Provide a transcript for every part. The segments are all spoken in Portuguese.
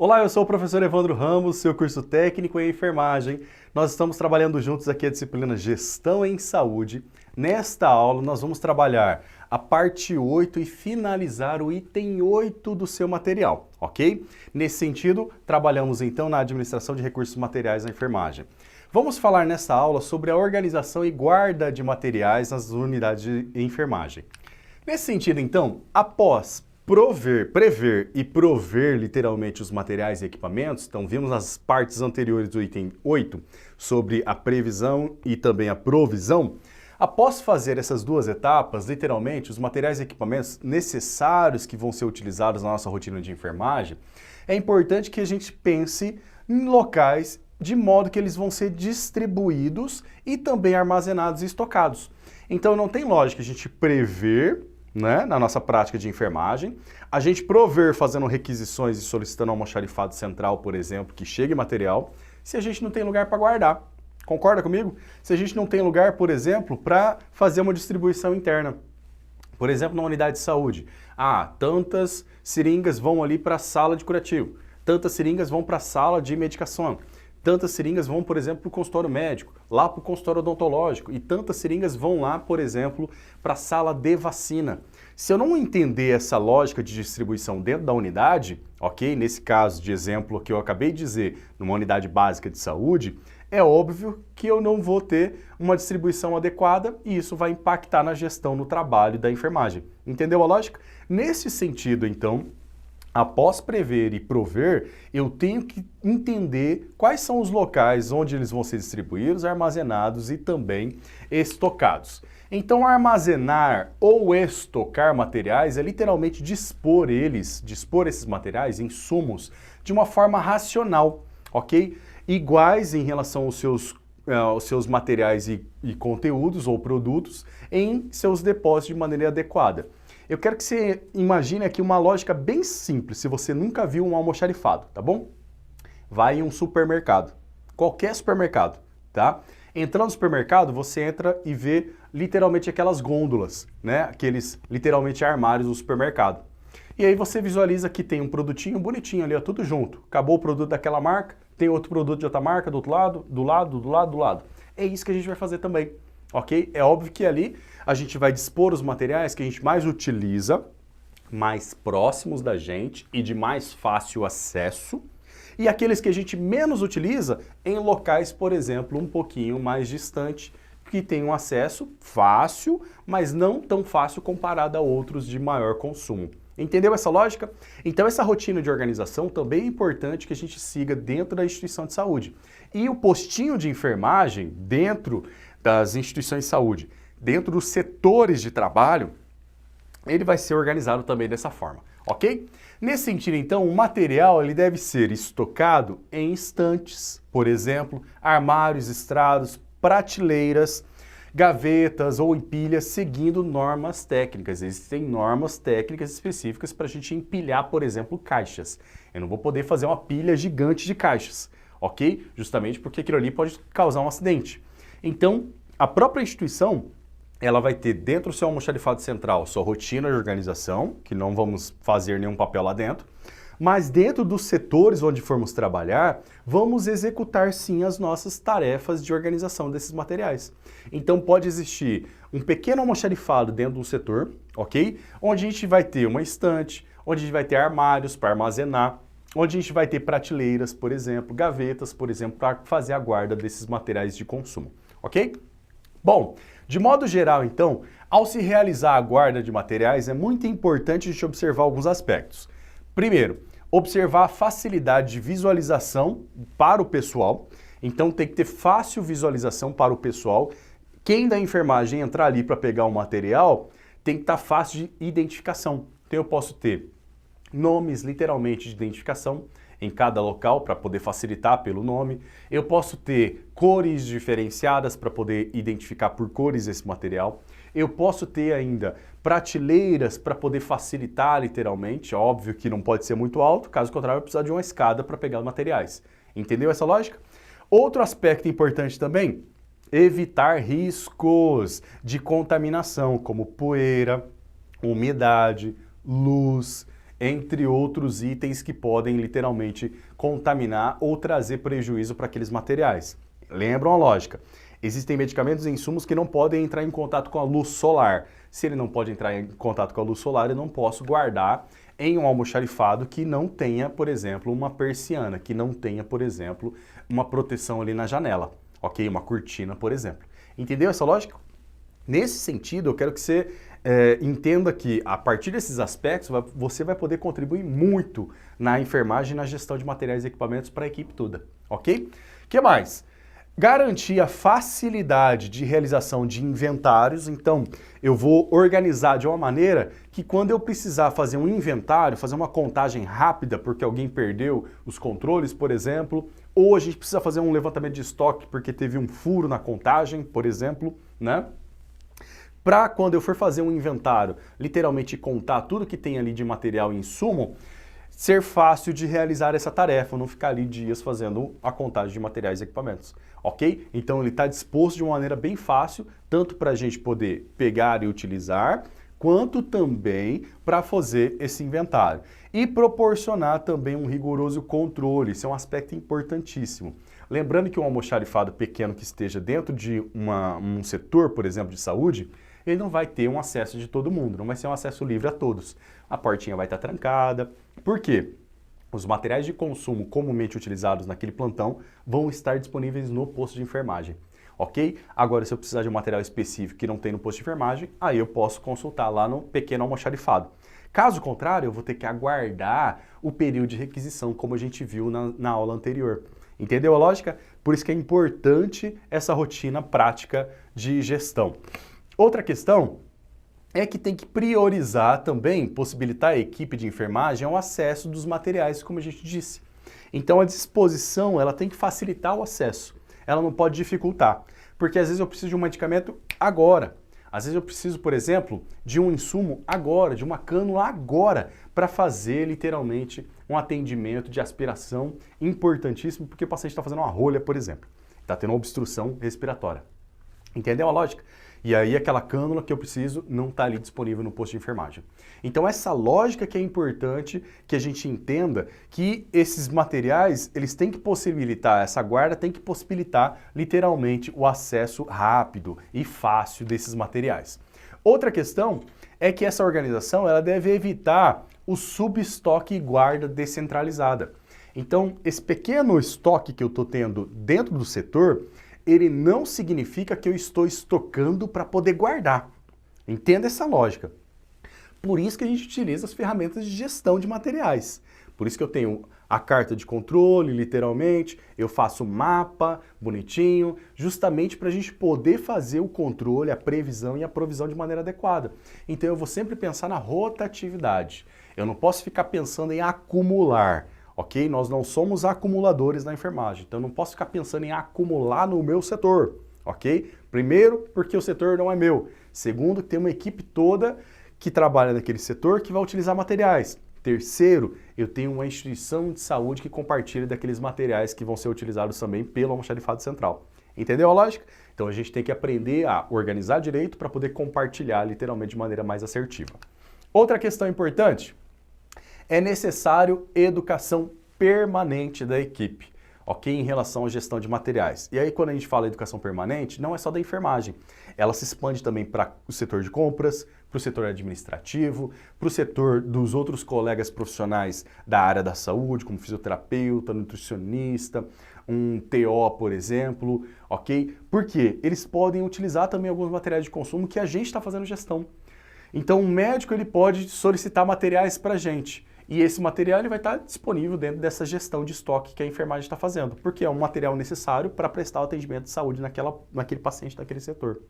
Olá, eu sou o professor Evandro Ramos, seu curso técnico em enfermagem. Nós estamos trabalhando juntos aqui a disciplina Gestão em Saúde. Nesta aula nós vamos trabalhar a parte 8 e finalizar o item 8 do seu material, ok? Nesse sentido, trabalhamos então na administração de recursos materiais na enfermagem. Vamos falar nessa aula sobre a organização e guarda de materiais nas unidades de enfermagem. Nesse sentido, então, após prever e prover literalmente os materiais e equipamentos, então vimos nas partes anteriores do item 8 sobre a previsão e também a provisão. Após fazer essas duas etapas, literalmente, os materiais e equipamentos necessários que vão ser utilizados na nossa rotina de enfermagem, é importante que a gente pense em locais de modo que eles vão ser distribuídos e também armazenados e estocados. Então não tem lógica a gente prever, na nossa prática de enfermagem, a gente prover fazendo requisições e solicitando ao almoxarifado central, por exemplo, que chegue material, se a gente não tem lugar para guardar. Concorda comigo? Se a gente não tem lugar, por exemplo, para fazer uma distribuição interna. Por exemplo, na unidade de saúde. Tantas seringas vão ali para a sala de curativo, tantas seringas vão para a sala de medicação, tantas seringas vão, por exemplo, para o consultório médico, lá para o consultório odontológico, e tantas seringas vão lá, por exemplo, para a sala de vacina. Se eu não entender essa lógica de distribuição dentro da unidade, ok? Nesse caso de exemplo que eu acabei de dizer, numa unidade básica de saúde, é óbvio que eu não vou ter uma distribuição adequada e isso vai impactar na gestão, no trabalho da enfermagem. Entendeu a lógica? Nesse sentido, então, após prever e prover, eu tenho que entender quais são os locais onde eles vão ser distribuídos, armazenados e também estocados. Então, armazenar ou estocar materiais é literalmente dispor esses materiais, insumos, de uma forma racional, ok? Iguais em relação aos seus materiais e conteúdos ou produtos em seus depósitos de maneira adequada. Eu quero que você imagine aqui uma lógica bem simples, se você nunca viu um almoxarifado, tá bom? Vai em um supermercado, qualquer supermercado, tá? Entrando no supermercado, você entra e vê literalmente aquelas gôndolas, aqueles literalmente armários do supermercado. E aí você visualiza que tem um produtinho bonitinho ali, ó, tudo junto. Acabou o produto daquela marca, tem outro produto de outra marca do outro lado, do lado. É isso que a gente vai fazer também, ok? É óbvio que ali a gente vai dispor os materiais que a gente mais utiliza, mais próximos da gente e de mais fácil acesso, e aqueles que a gente menos utiliza em locais, por exemplo, um pouquinho mais distante, que tem um acesso fácil, mas não tão fácil comparado a outros de maior consumo. Entendeu essa lógica? Então essa rotina de organização também é importante que a gente siga dentro da instituição de saúde. E o postinho de enfermagem dentro das instituições de saúde, dentro dos setores de trabalho, ele vai ser organizado também dessa forma, ok? Nesse sentido, então, o material ele deve ser estocado em estantes, por exemplo, armários, estrados, prateleiras, gavetas ou empilhas, seguindo normas técnicas. Existem normas técnicas específicas para a gente empilhar, por exemplo, caixas. Eu não vou poder fazer uma pilha gigante de caixas, ok? Justamente porque aquilo ali pode causar um acidente. Então, a própria instituição, ela vai ter dentro do seu almoxarifado central sua rotina de organização, que não vamos fazer nenhum papel lá dentro, mas dentro dos setores onde formos trabalhar, vamos executar sim as nossas tarefas de organização desses materiais. Então pode existir um pequeno almoxarifado dentro de um setor, ok? Onde a gente vai ter uma estante, onde a gente vai ter armários para armazenar, onde a gente vai ter prateleiras, por exemplo, gavetas, por exemplo, para fazer a guarda desses materiais de consumo, ok? Bom, de modo geral, então, ao se realizar a guarda de materiais, é muito importante a gente observar alguns aspectos. Primeiro, observar a facilidade de visualização para o pessoal. Então, tem que ter fácil visualização para o pessoal. Quem da enfermagem entrar ali para pegar o material, tem que estar fácil de identificação. Então, eu posso ter nomes, literalmente, de identificação em cada local para poder facilitar pelo nome. Eu posso ter cores diferenciadas para poder identificar por cores esse material. Eu posso ter ainda prateleiras para poder facilitar literalmente, óbvio que não pode ser muito alto, caso contrário eu vou precisar de uma escada para pegar os materiais. Entendeu essa lógica? Outro aspecto importante também, evitar riscos de contaminação, como poeira, umidade, luz, entre outros itens que podem literalmente contaminar ou trazer prejuízo para aqueles materiais. Lembram a lógica? Existem medicamentos e insumos que não podem entrar em contato com a luz solar. Se ele não pode entrar em contato com a luz solar, eu não posso guardar em um almoxarifado que não tenha, por exemplo, uma persiana, que não tenha, por exemplo, uma proteção ali na janela, ok? Uma cortina, por exemplo. Entendeu essa lógica? Nesse sentido, eu quero que você entenda que, a partir desses aspectos, você vai poder contribuir muito na enfermagem e na gestão de materiais e equipamentos para a equipe toda, ok? O que mais? Garantir a facilidade de realização de inventários. Então, eu vou organizar de uma maneira que quando eu precisar fazer um inventário, fazer uma contagem rápida porque alguém perdeu os controles, por exemplo, ou a gente precisa fazer um levantamento de estoque porque teve um furo na contagem, por exemplo, né? Para quando eu for fazer um inventário, literalmente contar tudo que tem ali de material e insumo, ser fácil de realizar essa tarefa, não ficar ali dias fazendo a contagem de materiais e equipamentos, ok? Então ele está disposto de uma maneira bem fácil, tanto para a gente poder pegar e utilizar, quanto também para fazer esse inventário. E proporcionar também um rigoroso controle, isso é um aspecto importantíssimo. Lembrando que um almoxarifado pequeno que esteja dentro de um setor, por exemplo, de saúde, ele não vai ter um acesso de todo mundo, não vai ser um acesso livre a todos. A portinha vai estar trancada. Por quê? Os materiais de consumo comumente utilizados naquele plantão vão estar disponíveis no posto de enfermagem, ok? Agora, se eu precisar de um material específico que não tem no posto de enfermagem, aí eu posso consultar lá no pequeno almoxarifado. Caso contrário, eu vou ter que aguardar o período de requisição, como a gente viu na aula anterior. Entendeu a lógica? Por isso que é importante essa rotina prática de gestão. Outra questão é que tem que priorizar também, possibilitar a equipe de enfermagem o acesso dos materiais, como a gente disse. Então a disposição, ela tem que facilitar o acesso, ela não pode dificultar, porque às vezes eu preciso de um medicamento agora, às vezes eu preciso, por exemplo, de um insumo agora, de uma cânula agora, para fazer literalmente um atendimento de aspiração importantíssimo, porque o paciente está fazendo uma rolha, por exemplo, está tendo uma obstrução respiratória. Entendeu a lógica? E aí aquela cânula que eu preciso não está ali disponível no posto de enfermagem. Então essa lógica que é importante que a gente entenda que esses materiais, eles têm que possibilitar, essa guarda tem que possibilitar literalmente o acesso rápido e fácil desses materiais. Outra questão é que essa organização ela deve evitar o subestoque e guarda descentralizada. Então esse pequeno estoque que eu estou tendo dentro do setor, ele não significa que eu estou estocando para poder guardar. Entenda essa lógica. Por isso que a gente utiliza as ferramentas de gestão de materiais. Por isso que eu tenho a carta de controle, literalmente, eu faço mapa bonitinho, justamente para a gente poder fazer o controle, a previsão e a provisão de maneira adequada. Então eu vou sempre pensar na rotatividade. Eu não posso ficar pensando em acumular. Ok? Nós não somos acumuladores na enfermagem, então eu não posso ficar pensando em acumular no meu setor, ok? Primeiro, porque o setor não é meu. Segundo, tem uma equipe toda que trabalha naquele setor que vai utilizar materiais. Terceiro, eu tenho uma instituição de saúde que compartilha daqueles materiais que vão ser utilizados também pelo almoxarifado central. Entendeu a lógica? Então a gente tem que aprender a organizar direito para poder compartilhar literalmente de maneira mais assertiva. Outra questão importante, é necessário educação permanente da equipe, ok? Em relação à gestão de materiais. E aí quando a gente fala educação permanente, não é só da enfermagem, ela se expande também para o setor de compras, para o setor administrativo, para o setor dos outros colegas profissionais da área da saúde, como fisioterapeuta, nutricionista, um TO, por exemplo, ok? Porque eles podem utilizar também alguns materiais de consumo que a gente está fazendo gestão. Então o médico ele pode solicitar materiais para a gente. E esse material ele vai estar disponível dentro dessa gestão de estoque que a enfermagem está fazendo, porque é um material necessário para prestar o atendimento de saúde naquele paciente, naquele setor.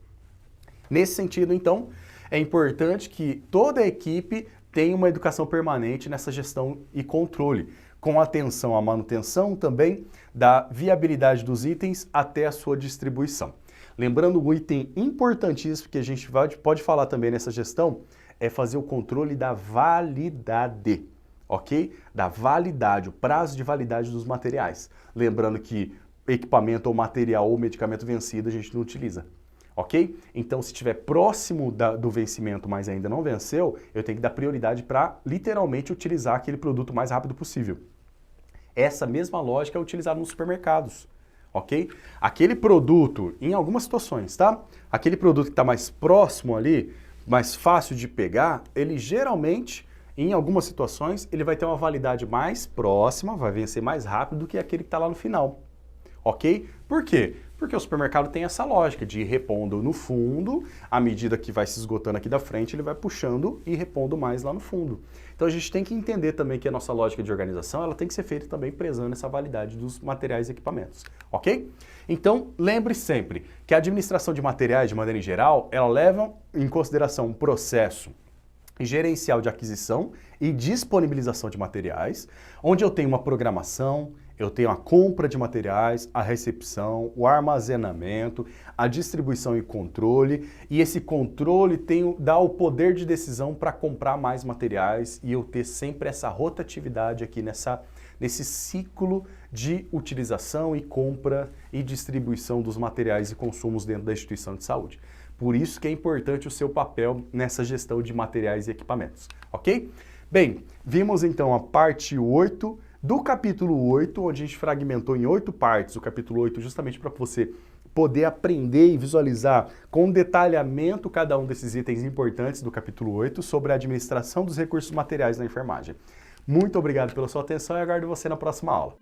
Nesse sentido, então, é importante que toda a equipe tenha uma educação permanente nessa gestão e controle, com atenção à manutenção também da viabilidade dos itens até a sua distribuição. Lembrando, um item importantíssimo que a gente pode falar também nessa gestão é fazer o controle da validade. Ok? Da validade, o prazo de validade dos materiais. Lembrando que equipamento ou material ou medicamento vencido a gente não utiliza. ok? Então, se estiver próximo do vencimento, mas ainda não venceu, eu tenho que dar prioridade para literalmente utilizar aquele produto o mais rápido possível. Essa mesma lógica é utilizada nos supermercados, ok? Aquele produto, em algumas situações, tá? Aquele produto que está mais próximo ali, mais fácil de pegar, ele geralmente, em algumas situações, ele vai ter uma validade mais próxima, vai vencer mais rápido do que aquele que está lá no final, ok? Por quê? Porque o supermercado tem essa lógica de ir repondo no fundo, à medida que vai se esgotando aqui da frente, ele vai puxando e repondo mais lá no fundo. Então a gente tem que entender também que a nossa lógica de organização, ela tem que ser feita também prezando essa validade dos materiais e equipamentos, ok? Então lembre sempre que a administração de materiais, de maneira em geral, ela leva em consideração um processo gerencial de aquisição e disponibilização de materiais, onde eu tenho uma programação, eu tenho a compra de materiais, a recepção, o armazenamento, a distribuição e controle, e esse controle dá o poder de decisão para comprar mais materiais e eu ter sempre essa rotatividade aqui nesse ciclo de utilização e compra e distribuição dos materiais e consumos dentro da instituição de saúde. Por isso que é importante o seu papel nessa gestão de materiais e equipamentos, ok? Bem, vimos então a parte 8 do capítulo 8, onde a gente fragmentou em 8 partes o capítulo 8 justamente para você poder aprender e visualizar com detalhamento cada um desses itens importantes do capítulo 8 sobre a administração dos recursos materiais na enfermagem. Muito obrigado pela sua atenção e aguardo você na próxima aula.